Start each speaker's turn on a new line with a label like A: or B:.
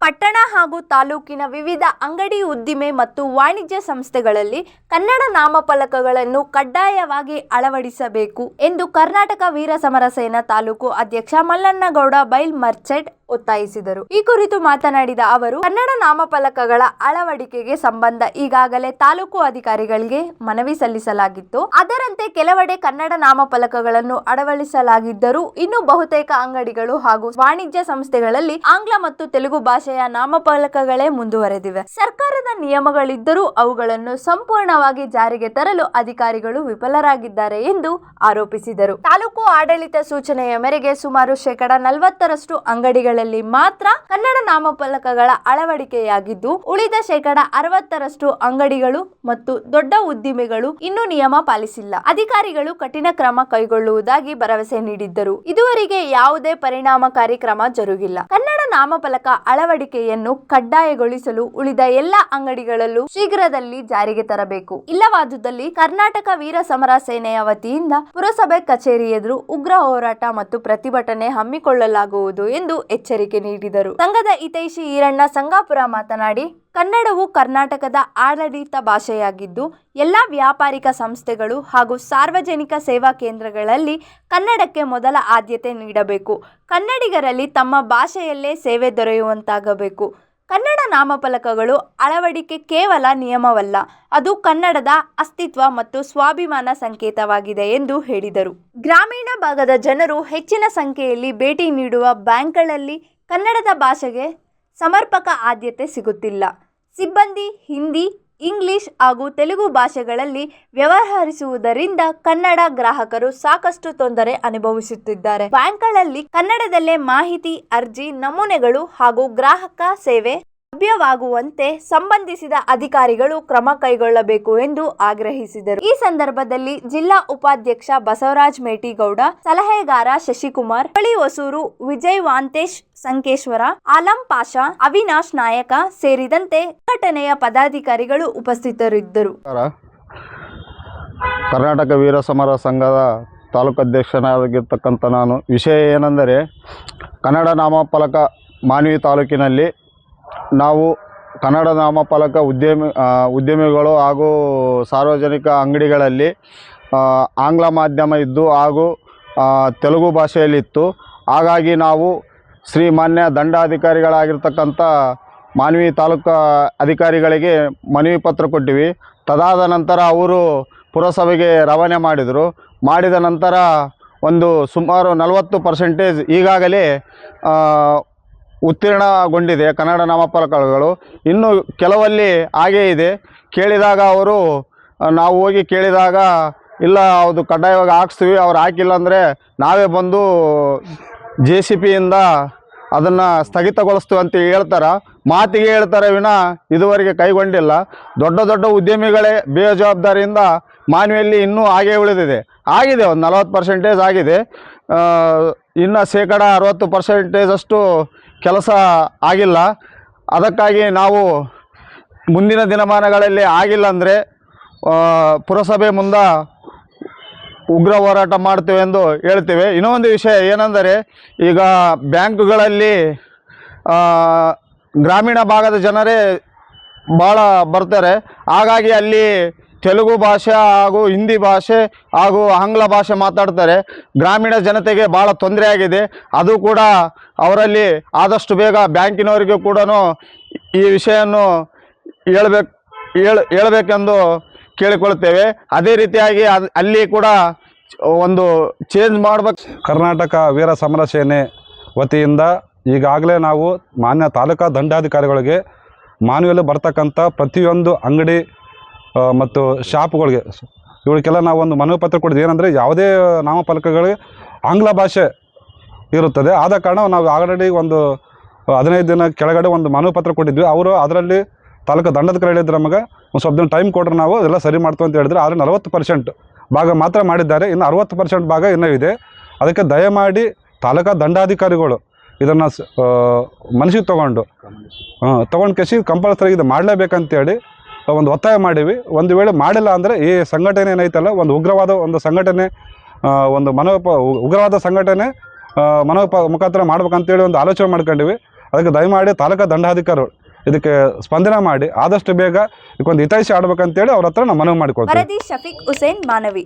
A: ಪಟ್ಟಣ ಹಾಗೂ ತಾಲೂಕಿನ ವಿವಿಧ ಅಂಗಡಿ ಉದ್ದಿಮೆ ಮತ್ತು ವಾಣಿಜ್ಯ ಸಂಸ್ಥೆಗಳಲ್ಲಿ ಕನ್ನಡ ನಾಮಫಲಕಗಳನ್ನು ಕಡ್ಡಾಯವಾಗಿ ಅಳವಡಿಸಬೇಕು ಎಂದು ಕರ್ನಾಟಕ ವೀರ ಸಮರ ಸೇನಾ ತಾಲೂಕು ಅಧ್ಯಕ್ಷ ಮಲ್ಲಣ್ಣಗೌಡ ಬೈಲ್ ಮರ್ಚೆಡ್ ಒತ್ತಾಯಿಸಿದರು. ಈ ಕುರಿತು ಮಾತನಾಡಿದ ಅವರು, ಕನ್ನಡ ನಾಮಫಲಕಗಳ ಅಳವಡಿಕೆಗೆ ಸಂಬಂಧ ಈಗಾಗಲೇ ತಾಲೂಕು ಅಧಿಕಾರಿಗಳಿಗೆ ಮನವಿ ಸಲ್ಲಿಸಲಾಗಿತ್ತು. ಅದರಂತೆ ಕೆಲವೆಡೆ ಕನ್ನಡ ನಾಮಫಲಕಗಳನ್ನು ಅಳವಡಿಸಲಾಗಿದ್ದರೂ ಇನ್ನು ಬಹುತೇಕ ಅಂಗಡಿಗಳು ಹಾಗೂ ವಾಣಿಜ್ಯ ಸಂಸ್ಥೆಗಳಲ್ಲಿ ಆಂಗ್ಲ ಮತ್ತು ತೆಲುಗು ಭಾಷೆಯ ನಾಮಫಲಕಗಳೇ ಮುಂದುವರೆದಿವೆ. ಸರ್ಕಾರದ ನಿಯಮಗಳಿದ್ದರೂ ಅವುಗಳನ್ನು ಸಂಪೂರ್ಣವಾಗಿ ಜಾರಿಗೆ ತರಲು ಅಧಿಕಾರಿಗಳು ವಿಫಲರಾಗಿದ್ದಾರೆ ಎಂದು ಆರೋಪಿಸಿದರು. ತಾಲೂಕು ಆಡಳಿತ ಸೂಚನೆಯ ಮೇರೆಗೆ ಸುಮಾರು 40% ಅಂಗಡಿಗಳಲ್ಲಿ ಮಾತ್ರ ಕನ್ನಡ ನಾಮಫಲಕಗಳ ಅಳವಡಿಕೆಯಾಗಿದ್ದು, ಉಳಿದ 60% ಅಂಗಡಿಗಳು ಮತ್ತು ದೊಡ್ಡ ಉದ್ದಿಮೆಗಳು ಇನ್ನೂ ನಿಯಮ ಪಾಲಿಸಿಲ್ಲ. ಅಧಿಕಾರಿಗಳು ಕಠಿಣ ಕ್ರಮ ಕೈಗೊಳ್ಳುವುದಾಗಿ ಭರವಸೆ ನೀಡಿದ್ದರು. ಇದುವರೆಗೆ ಯಾವುದೇ ಪರಿಣಾಮಕಾರಿ ಕ್ರಮ ಜರುಗಿಲ್ಲ. ಕನ್ನಡ ನಾಮಫಲಕ ಅಳವಡಿಕೆಯನ್ನು ಕಡ್ಡಾಯಗೊಳಿಸಲು ಉಳಿದ ಎಲ್ಲ ಅಂಗಡಿಗಳಲ್ಲೂ ಶೀಘ್ರದಲ್ಲಿ ಜಾರಿಗೆ ತರಬೇಕು. ಇಲ್ಲವಾದುದಲ್ಲಿ ಕರ್ನಾಟಕ ವೀರ ಸಮರ ಸೇನೆಯ ವತಿಯಿಂದ ಪುರಸಭೆ ಕಚೇರಿ ಎದುರು ಉಗ್ರ ಹೋರಾಟ ಮತ್ತು ಪ್ರತಿಭಟನೆ ಹಮ್ಮಿಕೊಳ್ಳಲಾಗುವುದು ಎಂದು ಎಚ್ಚರಿಕೆ ನೀಡಿದರು. ಸಂಘದ ಹಿತೈಷಿ ಈರಣ್ಣ ಸಂಗಾಪುರ ಮಾತನಾಡಿ, ಕನ್ನಡವು ಕರ್ನಾಟಕದ ಆಡಳಿತ ಭಾಷೆಯಾಗಿದ್ದು ಎಲ್ಲ ವ್ಯಾಪಾರಿಕ ಸಂಸ್ಥೆಗಳು ಹಾಗೂ ಸಾರ್ವಜನಿಕ ಸೇವಾ ಕೇಂದ್ರಗಳಲ್ಲಿ ಕನ್ನಡಕ್ಕೆ ಮೊದಲ ಆದ್ಯತೆ ನೀಡಬೇಕು. ಕನ್ನಡಿಗರಲ್ಲಿ ತಮ್ಮ ಭಾಷೆಯಲ್ಲೇ ಸೇವೆ ದೊರೆಯುವಂತಾಗಬೇಕು. ಕನ್ನಡ ನಾಮಫಲಕಗಳು ಅಳವಡಿಕೆ ಕೇವಲ ನಿಯಮವಲ್ಲ, ಅದು ಕನ್ನಡದ ಅಸ್ತಿತ್ವ ಮತ್ತು ಸ್ವಾಭಿಮಾನ ಸಂಕೇತವಾಗಿದೆ ಎಂದು ಹೇಳಿದರು. ಗ್ರಾಮೀಣ ಭಾಗದ ಜನರು ಹೆಚ್ಚಿನ ಸಂಖ್ಯೆಯಲ್ಲಿ ಭೇಟಿ ನೀಡುವ ಬ್ಯಾಂಕ್ಗಳಲ್ಲಿ ಕನ್ನಡದ ಭಾಷೆಗೆ ಸಮರ್ಪಕ ಆದ್ಯತೆ ಸಿಗುತ್ತಿಲ್ಲ. ಸಿಬ್ಬಂದಿ ಹಿಂದಿ, ಇಂಗ್ಲಿಷ್ ಹಾಗೂ ತೆಲುಗು ಭಾಷೆಗಳಲ್ಲಿ ವ್ಯವಹರಿಸುವುದರಿಂದ ಕನ್ನಡ ಗ್ರಾಹಕರು ಸಾಕಷ್ಟು ತೊಂದರೆ ಅನುಭವಿಸುತ್ತಿದ್ದಾರೆ. ಬ್ಯಾಂಕ್ಗಳಲ್ಲಿ ಕನ್ನಡದಲ್ಲೇ ಮಾಹಿತಿ, ಅರ್ಜಿ ನಮೂನೆಗಳು ಹಾಗೂ ಗ್ರಾಹಕ ಸೇವೆ ಲಭ್ಯವಾಗುವಂತೆ ಸಂಬಂಧಿಸಿದ ಅಧಿಕಾರಿಗಳು ಕ್ರಮ ಕೈಗೊಳ್ಳಬೇಕು ಎಂದು ಆಗ್ರಹಿಸಿದರು. ಈ ಸಂದರ್ಭದಲ್ಲಿ ಜಿಲ್ಲಾ ಉಪಾಧ್ಯಕ್ಷ ಬಸವರಾಜ್ ಮೇಟಿಗೌಡ, ಸಲಹೆಗಾರ ಶಶಿಕುಮಾರ್, ಹೊಳಿ ಹೊಸೂರು, ವಿಜಯ್ ವಾಂತೇಶ್ ಸಂಕೇಶ್ವರ, ಆಲಂ ಪಾಷಾ, ಅವಿನಾಶ್ ನಾಯಕ ಸೇರಿದಂತೆ ಸಂಘಟನೆಯ ಪದಾಧಿಕಾರಿಗಳು ಉಪಸ್ಥಿತರಿದ್ದರು.
B: ಕರ್ನಾಟಕ ವೀರ ಸಮರ ಸಂಘದ ತಾಲೂಕು ಅಧ್ಯಕ್ಷನಾಗಿರ್ತಕ್ಕಂಥ ನಾನು, ವಿಷಯ ಏನೆಂದರೆ ಕನ್ನಡ ನಾಮಫಲಕ ಮಾನ್ವಿ ತಾಲೂಕಿನಲ್ಲಿ ನಾವು ಕನ್ನಡ ನಾಮಫಲಕ ಉದ್ಯಮಿಗಳು ಹಾಗೂ ಸಾರ್ವಜನಿಕ ಅಂಗಡಿಗಳಲ್ಲಿ ಆಂಗ್ಲ ಮಾಧ್ಯಮ ಇದ್ದು ಹಾಗೂ ತೆಲುಗು ಭಾಷೆಯಲ್ಲಿತ್ತು. ಹಾಗಾಗಿ ನಾವು ಶ್ರೀಮಾನ್ಯ ದಂಡಾಧಿಕಾರಿಗಳಾಗಿರ್ತಕ್ಕಂಥ ಮಾನ್ವಿ ತಾಲೂಕು ಅಧಿಕಾರಿಗಳಿಗೆ ಮನವಿ ಪತ್ರ ಕೊಟ್ಟಿವಿ. ತದಾದ ನಂತರ ಅವರು ಪುರಸಭೆಗೆ ರವಾನೆ ಮಾಡಿದ ನಂತರ ಒಂದು ಸುಮಾರು 40% ಈಗಾಗಲೇ ಉತ್ತೀರ್ಣಗೊಂಡಿದೆ ಕನ್ನಡ ನಾಮಫಲಕಗಳು. ಇನ್ನು ಕೆಲವಲ್ಲಿ ಹಾಗೇ ಇದೆ. ಕೇಳಿದಾಗ ನಾವು ಹೋಗಿ ಕೇಳಿದಾಗ ಇಲ್ಲ, ಅದು ಕಡ್ಡಾಯವಾಗಿ ಹಾಕ್ಸ್ತೀವಿ, ಅವ್ರು ಹಾಕಿಲ್ಲ ಅಂದರೆ ನಾವೇ ಬಂದು JCPಯಿಂದ ಅದನ್ನು ಸ್ಥಗಿತಗೊಳಿಸ್ತೀವಿ ಅಂತ ಮಾತಿಗೆ ಹೇಳ್ತಾರೆ ವಿನ ಇದುವರೆಗೆ ಕೈಗೊಂಡಿಲ್ಲ. ದೊಡ್ಡ ಉದ್ಯಮಿಗಳೇ ಬೇಜವಾಬ್ದಾರಿಯಿಂದ ಮಾನ್ವಿಯಲ್ಲಿ ಇನ್ನೂ ಹಾಗೇ ಉಳಿದಿದೆ. ಆಗಿದೆ, ಒಂದು 40% ಆಗಿದೆ. ಇನ್ನು 60% ಕೆಲಸ ಆಗಿಲ್ಲ. ಅದಕ್ಕಾಗಿ ನಾವು ಮುಂದಿನ ದಿನಮಾನಗಳಲ್ಲಿ ಆಗಿಲ್ಲ ಅಂದರೆ ಪುರಸಭೆ ಮುಂದೆ ಉಗ್ರ ಹೋರಾಟ ಮಾಡ್ತೇವೆ ಎಂದು ಹೇಳ್ತೇವೆ. ಇನ್ನೊಂದು ವಿಷಯ ಏನೆಂದರೆ, ಈಗ ಬ್ಯಾಂಕ್ಗಳಲ್ಲಿ ಗ್ರಾಮೀಣ ಭಾಗದ ಜನರೇ ಭಾಳ ಬರ್ತಾರೆ. ಹಾಗಾಗಿ ಅಲ್ಲಿ ತೆಲುಗು ಭಾಷೆ ಹಾಗೂ ಹಿಂದಿ ಭಾಷೆ ಹಾಗೂ ಆಂಗ್ಲ ಭಾಷೆ ಮಾತಾಡ್ತಾರೆ. ಗ್ರಾಮೀಣ ಜನತೆಗೆ ಭಾಳ ತೊಂದರೆ ಆಗಿದೆ. ಅದು ಕೂಡ ಅವರಲ್ಲಿ ಆದಷ್ಟು ಬೇಗ ಬ್ಯಾಂಕಿನವರಿಗೂ ಕೂಡ ಈ ವಿಷಯವನ್ನು ಹೇಳಬೇಕೆಂದು ಕೇಳಿಕೊಳ್ಳುತ್ತೇವೆ. ಅದೇ ರೀತಿಯಾಗಿ ಅಲ್ಲಿ ಕೂಡ ಒಂದು ಚೇಂಜ್ ಮಾಡಬೇಕು.
C: ಕರ್ನಾಟಕ ವೀರ ಸಮರ ಸೇನೆ ವತಿಯಿಂದ ಈಗಾಗಲೇ ನಾವು ಮಾನ್ಯ ತಾಲೂಕಾ ದಂಡಾಧಿಕಾರಿಗಳಿಗೆ ಮಾನ್ವಿಯಲ್ಲಿ ಬರ್ತಕ್ಕಂಥ ಪ್ರತಿಯೊಂದು ಅಂಗಡಿ ಮತ್ತು ಶಾಪ್ಗಳಿಗೆ ಇವರಿಗೆಲ್ಲ ನಾವು ಒಂದು ಮನವಿ ಪತ್ರ ಕೊಟ್ಟಿದ್ವಿ. ಏನಂದರೆ ಯಾವುದೇ ನಾಮಫಲಕಗಳಿಗೆ ಆಂಗ್ಲ ಭಾಷೆ ಇರುತ್ತದೆ. ಆದ ಕಾರಣ ನಾವು ಆಲ್ರೆಡಿ ಒಂದು 15 ದಿನ ಕೆಳಗಡೆ ಒಂದು ಮನವಿ ಪತ್ರ ಕೊಟ್ಟಿದ್ವಿ. ಅವರು ಅದರಲ್ಲಿ ತಾಲೂಕು ದಂಡಾಧಿಕಾರಿ ಹೇಳಿದ್ರು, ನಮಗೆ ಒಂದು ಸ್ವಲ್ಪ ದಿನ ಟೈಮ್ ಕೊಟ್ಟರೆ ನಾವು ಎಲ್ಲ ಸರಿ ಮಾಡ್ತೀವಿ ಅಂತ ಹೇಳಿದ್ರೆ, ಆದರೆ 40% ಭಾಗ ಮಾತ್ರ ಮಾಡಿದ್ದಾರೆ. ಇನ್ನು 60% ಭಾಗ ಇನ್ನೂ ಇದೆ. ಅದಕ್ಕೆ ದಯಮಾಡಿ ತಾಲೂಕಾ ದಂಡಾಧಿಕಾರಿಗಳು ಇದನ್ನು ಮನಸ್ಸಿಗೆ ತೊಗೊಂಡು ಕೇಸಿ ಕಂಪಲ್ಸರಿ ಇದು ಮಾಡಲೇಬೇಕಂತೇಳಿ ಒಂದು ಒತ್ತಾಯ ಮಾಡೀವಿ. ಒಂದು ವೇಳೆ ಮಾಡಿಲ್ಲ ಅಂದರೆ ಈ ಸಂಘಟನೆ ಏನೈತಲ್ಲ, ಒಂದು ಉಗ್ರವಾದ ಒಂದು ಸಂಘಟನೆ, ಉಗ್ರವಾದ ಸಂಘಟನೆ ಮುಖಾಂತರ ಮಾಡ್ಬೇಕಂತೇಳಿ ಒಂದು ಆಲೋಚನೆ ಮಾಡ್ಕೊಂಡಿವಿ. ಅದಕ್ಕೆ ದಯಮಾಡಿ ತಾಲೂಕಾ ದಂಡಾಧಿಕಾರಿಗಳು ಇದಕ್ಕೆ ಸ್ಪಂದನೆ ಮಾಡಿ ಆದಷ್ಟು ಬೇಗ ಇದಕ್ಕೊಂದು ಹಿತೈಷಿ ಆಡ್ಬೇಕಂತೇಳಿ ಅವ್ರ ಹತ್ರ ನಾವು ಮನವಿ ಮಾಡಿಕೊಳ್ತೀವಿ.
A: ವರದಿ ಶಫೀಕ್ ಹುಸೇನ್, ಮಾನವಿ.